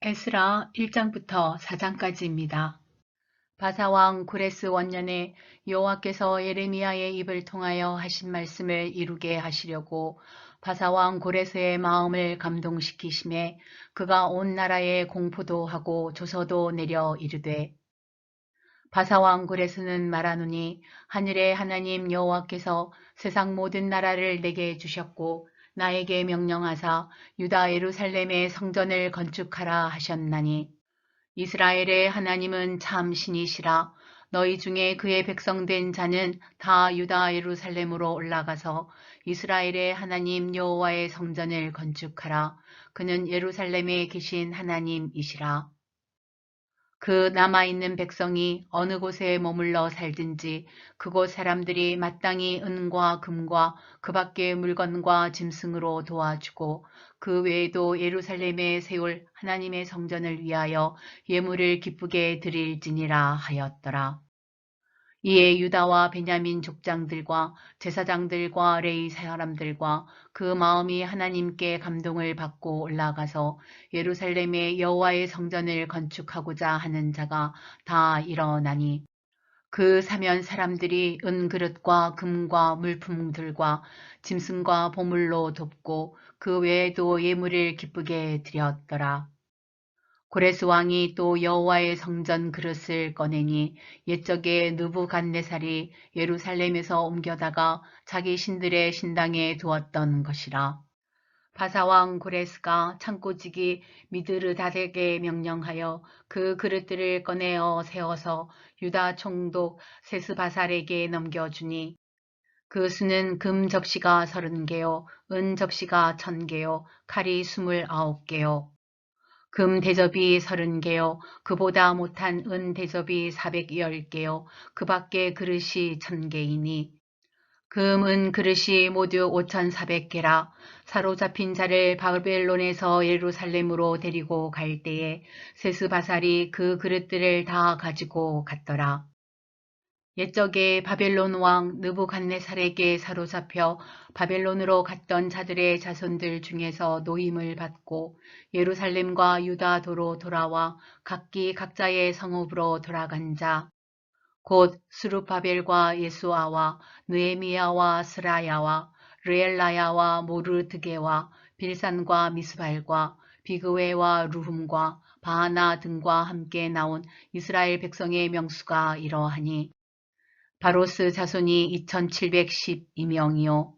에스라 1장부터 4장까지입니다. 바사왕 고레스 원년에 여호와께서 예레미야의 입을 통하여 하신 말씀을 이루게 하시려고 바사왕 고레스의 마음을 감동시키심에 그가 온 나라에 공포도 하고 조서도 내려 이르되, 바사왕 고레스는 말하노니 하늘의 하나님 여호와께서 세상 모든 나라를 내게 주셨고 나에게 명령하사 유다 예루살렘의 성전을 건축하라 하셨나니, 이스라엘의 하나님은 참 신이시라. 너희 중에 그의 백성된 자는 다 유다 예루살렘으로 올라가서 이스라엘의 하나님 여호와의 성전을 건축하라. 그는 예루살렘에 계신 하나님이시라. 그 남아있는 백성이 어느 곳에 머물러 살든지 그곳 사람들이 마땅히 은과 금과 그 밖의 물건과 짐승으로 도와주고 그 외에도 예루살렘에 세울 하나님의 성전을 위하여 예물을 기쁘게 드릴지니라 하였더라. 이에 유다와 베냐민 족장들과 제사장들과 레위 사람들과 그 마음이 하나님께 감동을 받고 올라가서 예루살렘에 여호와의 성전을 건축하고자 하는 자가 다 일어나니, 그 사면 사람들이 은그릇과 금과 물품들과 짐승과 보물로 돕고 그 외에도 예물을 기쁘게 드렸더라. 고레스 왕이 또 여호와의 성전 그릇을 꺼내니 옛적에 느부갓네살이 예루살렘에서 옮겨다가 자기 신들의 신당에 두었던 것이라. 바사왕 고레스가 창고지기 미드르닷에게 명령하여 그 그릇들을 꺼내어 세워서 유다 총독 세스바살에게 넘겨주니, 그 수는 금 접시가 30개요, 은 접시가 1000개요, 칼이 29개요. 금 대접이 30개요. 그보다 못한 은 대접이 410개요. 그 밖에 그릇이 1000개이니 금, 은 그릇이 모두 5400개라. 사로잡힌 자를 바벨론에서 예루살렘으로 데리고 갈 때에 세스바살이 그 그릇들을 다 가지고 갔더라. 옛적에 바벨론 왕 느부갓네살에게 사로잡혀 바벨론으로 갔던 자들의 자손들 중에서 노임을 받고 예루살렘과 유다도로 돌아와 각기 각자의 성읍으로 돌아간 자, 곧 스룹바벨과 예수아와 느헤미야와 스라야와 르엘라야와 모르드게와 빌산과 미스발과 비그웨와 루훔과 바하나 등과 함께 나온 이스라엘 백성의 명수가 이러하니, 바로스 자손이 2712명이요.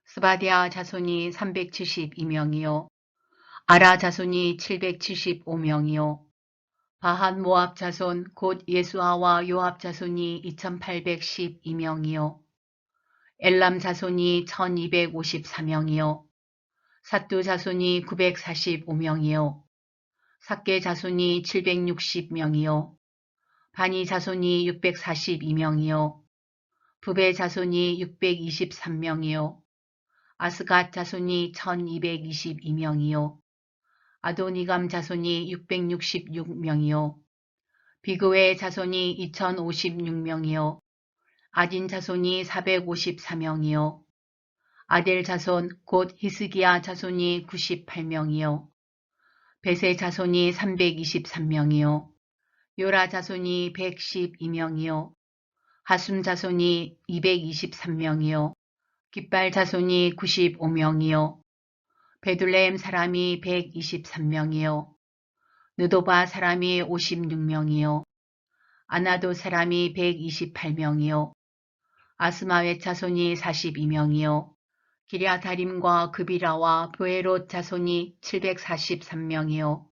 스바디아 자손이 372명이요. 아라 자손이 775명이요. 바한 모압 자손 곧 예수아와 요압 자손이 2812명이요. 엘람 자손이 1254명이요. 삿두 자손이 945명이요. 삭게 자손이 760명이요. 바니 자손이 642명이요. 부베 자손이 623명이요. 아스갓 자손이 1222명이요. 아도니감 자손이 666명이요. 비그웨 자손이 2056명이요. 아딘 자손이 454명이요. 아델 자손 곧 히스기야 자손이 98명이요. 베세 자손이 323명이요. 요라 자손이 112명이요. 하숨 자손이 223명이요. 깃발 자손이 95명이요. 베들레헴 사람이 123명이요. 느도바 사람이 56명이요. 아나도 사람이 128명이요. 아스마웻 자손이 42명이요. 기랴다림과 그비라와 브에롯 자손이 743명이요.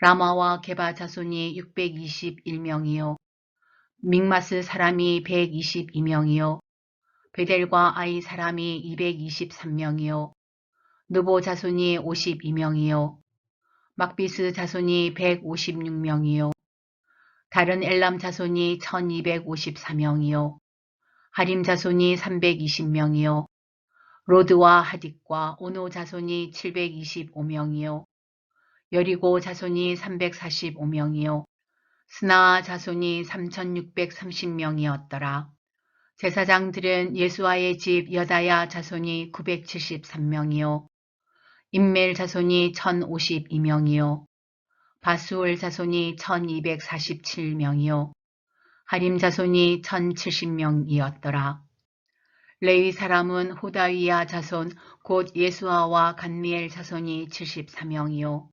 라마와 게바 자손이 621명이요. 믹마스 사람이 122명이요. 베델과 아이 사람이 223명이요. 느보 자손이 52명이요. 막비스 자손이 156명이요. 다른 엘람 자손이 1254명이요. 하림 자손이 320명이요. 로드와 하딕과 오노 자손이 725명이요. 여리고 자손이 345명이요. 스나아 자손이 3630명이었더라. 제사장들은 예수아의 집 여다야 자손이 973명이요. 임멜 자손이 1052명이요. 바수올 자손이 1247명이요 하림 자손이 1070명이었더라. 레위 사람은 호다위야 자손 곧 예수아와 간미엘 자손이 74명이요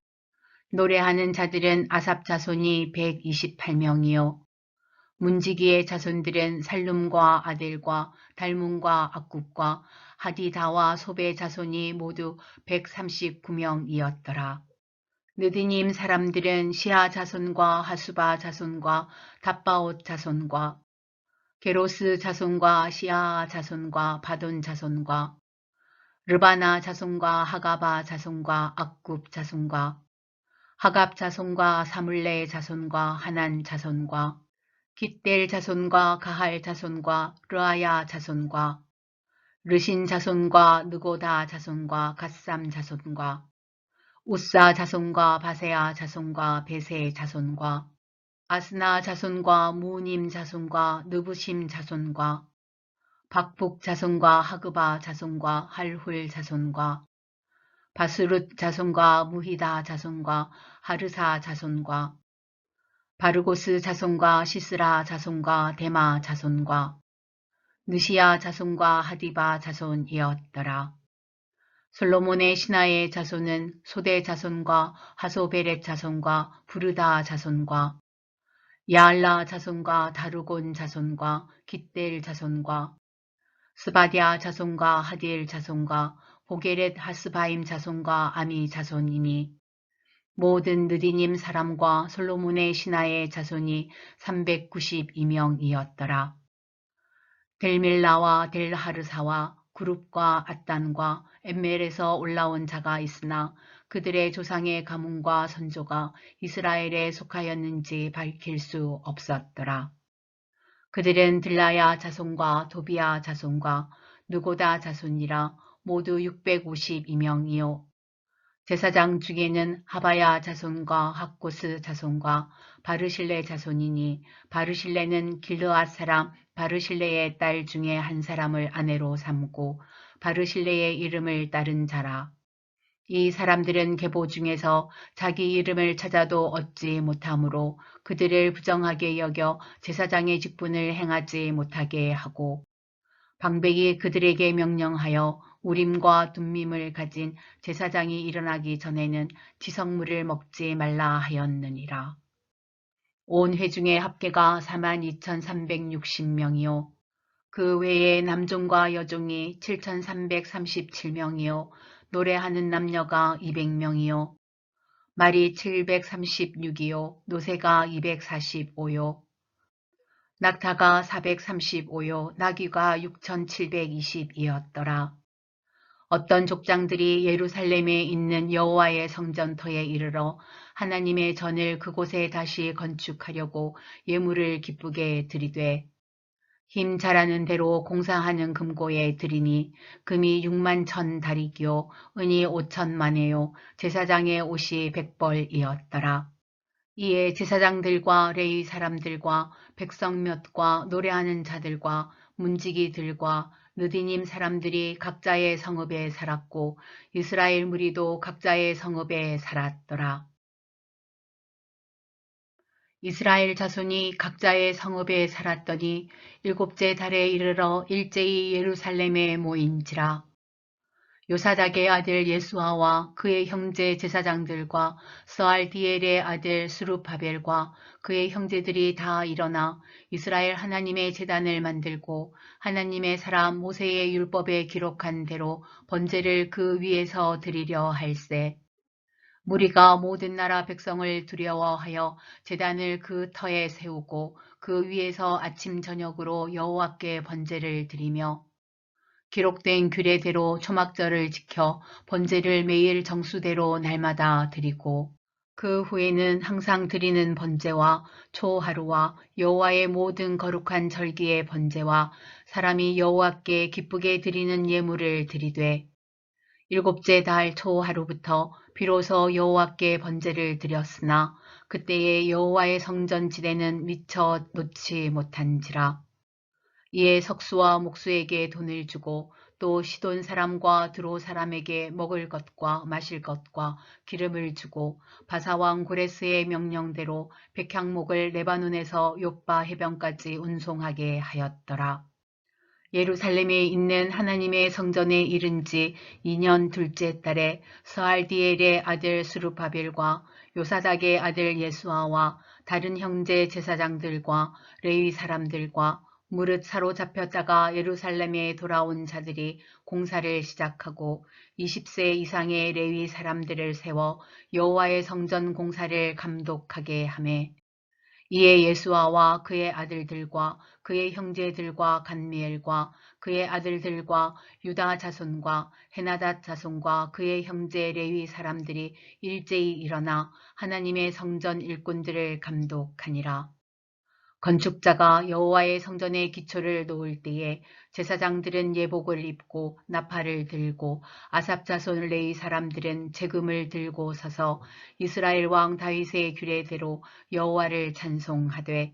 노래하는 자들은 아삽 자손이 128명이요 문지기의 자손들은 살룸과 아델과 달문과 악굽과 하디다와 소베 자손이 모두 139명이었더라. 느디님 사람들은 시아 자손과 하수바 자손과 답바옷 자손과 게로스 자손과 시아 자손과 바돈 자손과 르바나 자손과 하가바 자손과 악굽 자손과 하갑 자손과 사물레 자손과 하난 자손과 깃델 자손과 가할 자손과 르아야 자손과 르신 자손과 느고다 자손과 갓삼 자손과 우사 자손과 바세아 자손과 베세 자손과 아스나 자손과 무님 자손과 느부심 자손과 박북 자손과 하그바 자손과 할훌 자손과 바스룻 자손과 무히다 자손과 하르사 자손과 바르고스 자손과 시스라 자손과 데마 자손과 느시아 자손과 하디바 자손이었더라. 솔로몬의 신하의 자손은 소대 자손과 하소베렛 자손과 부르다 자손과 야알라 자손과 다르곤 자손과 깃델 자손과 스바디아 자손과 하딜 자손과 보게렛 하스바임 자손과 아미 자손이니 모든 느디님 사람과 솔로몬의 신하의 자손이 392명이었더라. 델밀라와 델하르사와 구룹과 앗단과 엠멜에서 올라온 자가 있으나 그들의 조상의 가문과 선조가 이스라엘에 속하였는지 밝힐 수 없었더라. 그들은 들라야 자손과 도비야 자손과 느고다 자손이라 모두 652명이요. 제사장 중에는 하바야 자손과 학고스 자손과 바르실레 자손이니 바르실레는 길르앗 사람 바르실레의 딸 중에 한 사람을 아내로 삼고 바르실레의 이름을 따른 자라. 이 사람들은 계보 중에서 자기 이름을 찾아도 얻지 못하므로 그들을 부정하게 여겨 제사장의 직분을 행하지 못하게 하고 방백이 그들에게 명령하여 우림과 둠밈을 가진 제사장이 일어나기 전에는 지성물을 먹지 말라 하였느니라. 온 회중의 합계가 42,360명이요. 그 외에 남종과 여종이 7,337명이요. 노래하는 남녀가 200명이요. 말이 736이요. 노새가 245요. 낙타가 435요. 나귀가 6,720이었더라. 어떤 족장들이 예루살렘에 있는 여호와의 성전터에 이르러 하나님의 전을 그곳에 다시 건축하려고 예물을 기쁘게 드리되 힘 잘하는 대로 공사하는 금고에 드리니 금이 6만 천 다리기요 은이 5천만에요 제사장의 옷이 100벌이었더라. 이에 제사장들과 레위 사람들과 백성 몇과 노래하는 자들과 문지기들과 느디님 사람들이 각자의 성읍에 살았고 이스라엘 무리도 각자의 성읍에 살았더라. 이스라엘 자손이 각자의 성읍에 살았더니 일곱째 달에 이르러 일제히 예루살렘에 모인지라. 요사닥의 아들 예수아와 그의 형제 제사장들과 스알디엘의 아들 스룹바벨과 그의 형제들이 다 일어나 이스라엘 하나님의 제단을 만들고 하나님의 사람 모세의 율법에 기록한 대로 번제를 그 위에서 드리려 할세. 무리가 모든 나라 백성을 두려워하여 제단을 그 터에 세우고 그 위에서 아침 저녁으로 여호와께 번제를 드리며 기록된 규례대로 초막절을 지켜 번제를 매일 정수대로 날마다 드리고 그 후에는 항상 드리는 번제와 초하루와 여호와의 모든 거룩한 절기의 번제와 사람이 여호와께 기쁘게 드리는 예물을 드리되 일곱째 달 초하루부터 비로소 여호와께 번제를 드렸으나 그때에 여호와의 성전 지대는 미처 놓지 못한지라. 이에 석수와 목수에게 돈을 주고 또 시돈 사람과 드로 사람에게 먹을 것과 마실 것과 기름을 주고 바사왕 고레스의 명령대로 백향목을 레바논에서 욥바 해변까지 운송하게 하였더라. 예루살렘에 있는 하나님의 성전에 이른 지 2년 둘째 달에 스알디엘의 아들 스룹바벨과 요사닥의 아들 예수아와 다른 형제 제사장들과 레위 사람들과 무릇 사로잡혔다가 예루살렘에 돌아온 자들이 공사를 시작하고 20세 이상의 레위 사람들을 세워 여호와의 성전 공사를 감독하게 하매 이에 예수아와 그의 아들들과 그의 형제들과 간미엘과 그의 아들들과 유다 자손과 헤나닷 자손과 그의 형제 레위 사람들이 일제히 일어나 하나님의 성전 일꾼들을 감독하니라. 건축자가 여호와의 성전의 기초를 놓을 때에 제사장들은 예복을 입고 나팔을 들고 아삽 자손 레위 사람들은 제금을 들고 서서 이스라엘 왕 다윗의 규례대로 여호와를 찬송하되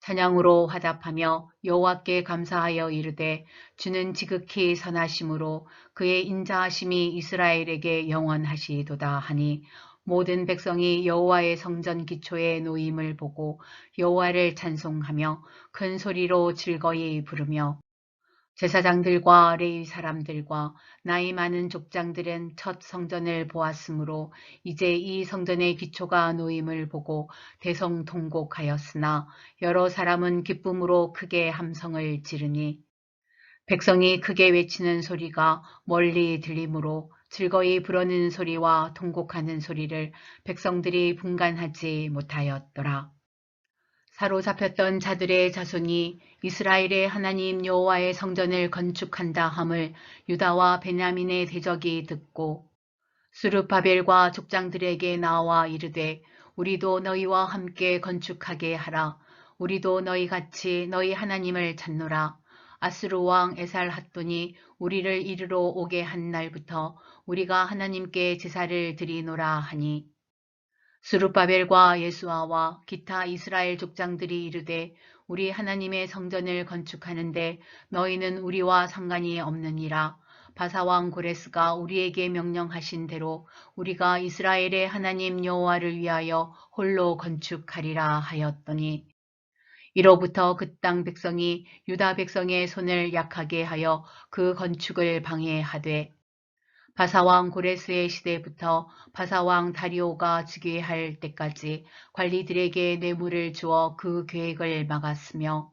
찬양으로 화답하며 여호와께 감사하여 이르되 주는 지극히 선하심으로 그의 인자하심이 이스라엘에게 영원하시도다 하니 모든 백성이 여호와의 성전 기초에 놓임을 보고 여호와를 찬송하며 큰 소리로 즐거이 부르며 제사장들과 레위 사람들과 나이 많은 족장들은 첫 성전을 보았으므로 이제 이 성전의 기초가 놓임을 보고 대성통곡하였으나 여러 사람은 기쁨으로 크게 함성을 지르니 백성이 크게 외치는 소리가 멀리 들리므로 즐거이 부르는 소리와 통곡하는 소리를 백성들이 분간하지 못하였더라. 사로잡혔던 자들의 자손이 이스라엘의 하나님 여호와의 성전을 건축한다 함을 유다와 베냐민의 대적이 듣고 스룹바벨과 족장들에게 나와 이르되 우리도 너희와 함께 건축하게 하라. 우리도 너희같이 너희 하나님을 찾노라. 아스루 왕 에살핫돈이 우리를 이르러 오게 한 날부터 우리가 하나님께 제사를 드리노라 하니 스룹바벨과 예수아와 기타 이스라엘 족장들이 이르되 우리 하나님의 성전을 건축하는데 너희는 우리와 상관이 없느니라. 바사왕 고레스가 우리에게 명령하신 대로 우리가 이스라엘의 하나님 여호와를 위하여 홀로 건축하리라 하였더니 이로부터 그 땅 백성이 유다 백성의 손을 약하게 하여 그 건축을 방해하되 바사왕 고레스의 시대부터 바사왕 다리오가 즉위할 때까지 관리들에게 뇌물을 주어 그 계획을 막았으며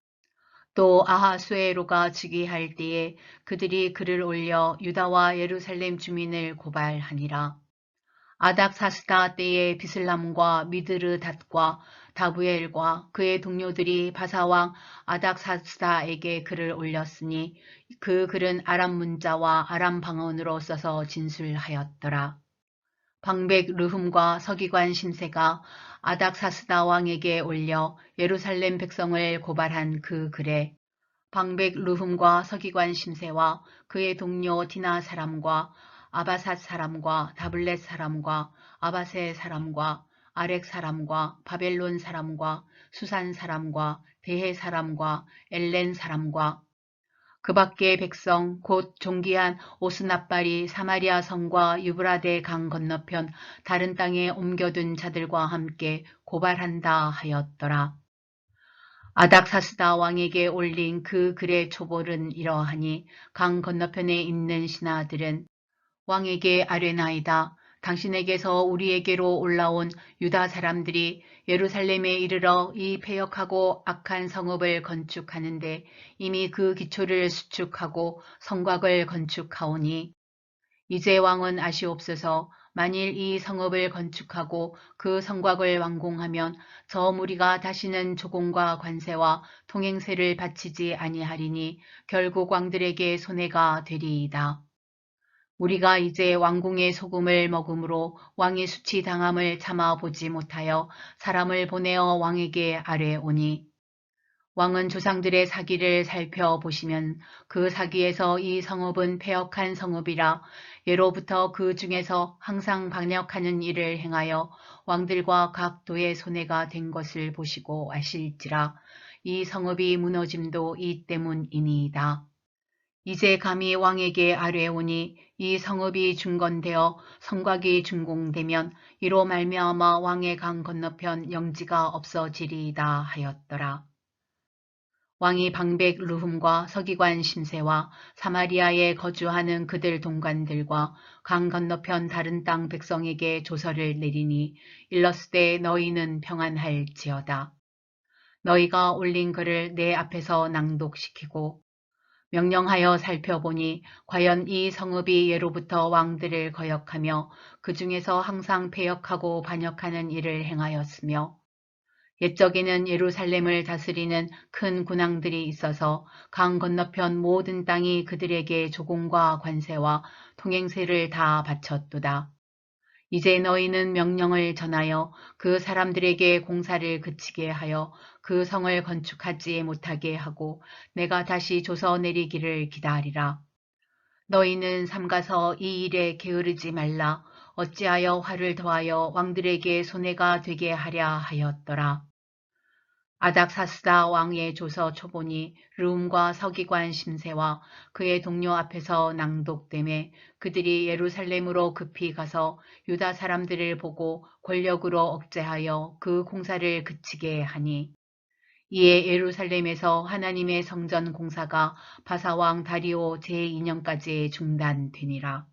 또 아하수에로가 즉위할 때에 그들이 글을 올려 유다와 예루살렘 주민을 고발하니라. 아닥사스다 때에 비슬람과 미드르닷과 다부엘과 그의 동료들이 바사왕 아닥사스다에게 글을 올렸으니 그 글은 아람 문자와 아람 방언으로 써서 진술하였더라. 방백 르훔과 서기관 심세가 아닥사스다 왕에게 올려 예루살렘 백성을 고발한 그 글에 방백 르훔과 서기관 심세와 그의 동료 디나 사람과 아바삿 사람과 다블렛 사람과 아바세 사람과 아렉 사람과 바벨론 사람과 수산 사람과 대해 사람과 엘렌 사람과 그 밖의 백성 곧 존귀한 오스납발이 사마리아 성과 유브라데 강 건너편 다른 땅에 옮겨둔 자들과 함께 고발한다 하였더라. 아닥사스다 왕에게 올린 그 글의 초벌은 이러하니 강 건너편에 있는 신하들은 왕에게 아뢰나이다. 당신에게서 우리에게로 올라온 유다 사람들이 예루살렘에 이르러 이 패역하고 악한 성읍을 건축하는데 이미 그 기초를 수축하고 성곽을 건축하오니 이제 왕은 아시옵소서. 만일 이 성읍을 건축하고 그 성곽을 완공하면 저 무리가 다시는 조공과 관세와 통행세를 바치지 아니하리니 결국 왕들에게 손해가 되리이다. 우리가 이제 왕궁의 소금을 먹음으로 왕의 수치당함을 참아보지 못하여 사람을 보내어 왕에게 아뢰오니 왕은 조상들의 사기를 살펴보시면 그 사기에서 이 성읍은 패역한 성읍이라 예로부터 그 중에서 항상 반역하는 일을 행하여 왕들과 각 도의 손해가 된 것을 보시고 아실지라 이 성읍이 무너짐도 이 때문이니이다. 이제 감히 왕에게 아뢰오니 이 성읍이 중건되어 성곽이 준공되면 이로 말미암아 왕의 강 건너편 영지가 없어지리이다 하였더라. 왕이 방백 르훔과 서기관 심세와 사마리아에 거주하는 그들 동관들과 강 건너편 다른 땅 백성에게 조서를 내리니 일러스되 너희는 평안할지어다. 너희가 올린 글을 내 앞에서 낭독시키고 명령하여 살펴보니 과연 이 성읍이 예로부터 왕들을 거역하며 그 중에서 항상 패역하고 반역하는 일을 행하였으며 옛적에는 예루살렘을 다스리는 큰 군왕들이 있어서 강 건너편 모든 땅이 그들에게 조공과 관세와 통행세를 다 바쳤도다. 이제 너희는 명령을 전하여 그 사람들에게 공사를 그치게 하여 그 성을 건축하지 못하게 하고 내가 다시 조서 내리기를 기다리라. 너희는 삼가서 이 일에 게으르지 말라. 어찌하여 화를 더하여 왕들에게 손해가 되게 하랴 하였더라. 아닥사스다 왕의 조서 초본이 르움과 서기관 심세와 그의 동료 앞에서 낭독되매 그들이 예루살렘으로 급히 가서 유다 사람들을 보고 권력으로 억제하여 그 공사를 그치게 하니 이에 예루살렘에서 하나님의 성전 공사가 바사왕 다리오 제2년까지 중단되니라.